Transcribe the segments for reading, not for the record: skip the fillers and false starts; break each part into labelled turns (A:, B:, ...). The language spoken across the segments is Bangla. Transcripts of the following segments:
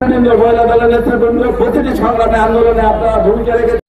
A: মহিলা দলের নেতৃবৃন্দ প্রতিটি সংগ্রামে আন্দোলনে আপনারা ভূমিকা রেখেছেন।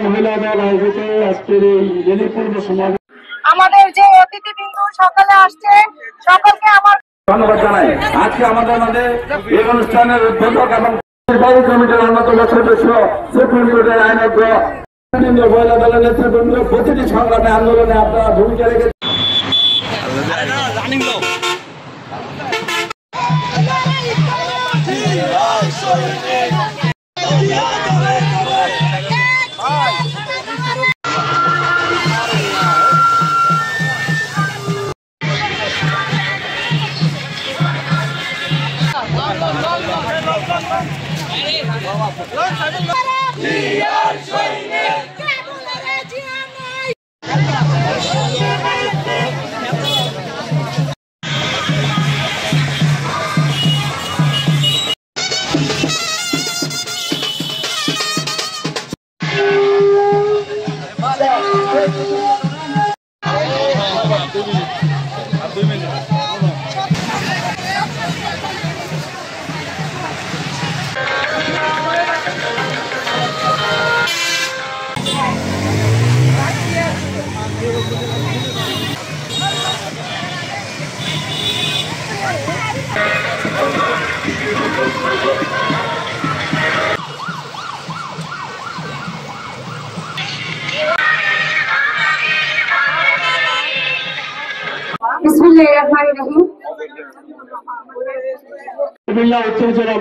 A: মহিলা দল আয়োজিত আজকের এই রেলি পূর্ব সমাবেশ
B: আমাদের যে অতিথিবৃন্দ সকালে আসছে সকলকে আমার
A: ধন্যবাদ জানাই। আজকে আমাদের মাঝে এই অনুষ্ঠানের উদ্বোধক এবং নির্বাহী কমিটির অন্যতম সদস্য সুপ্রিম কোর্টের আইনজ্ঞ মহিলা দলের নেতৃবৃন্দ প্রতিটি সংগ্রামে আন্দোলনে আপনারা ভূমিকা রেখেছেন।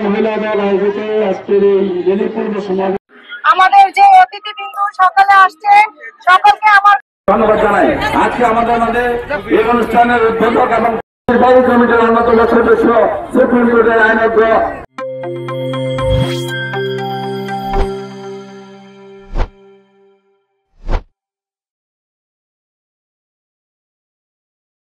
A: মহিলা দল আয়োজিত আজকের এই রেলি পূর্ব সমাবেশ
B: আমাদের যে অতিথিবৃন্দ সকালে আসছে সকলকে আমার
A: ধন্যবাদ জানাই। আজকে আমাদের মাঝে এই অনুষ্ঠানের উদ্বোধক এবং নির্বাহী কমিটির অন্যতম সদস্য সুপ্রিম কোর্টের আইনজ্ঞ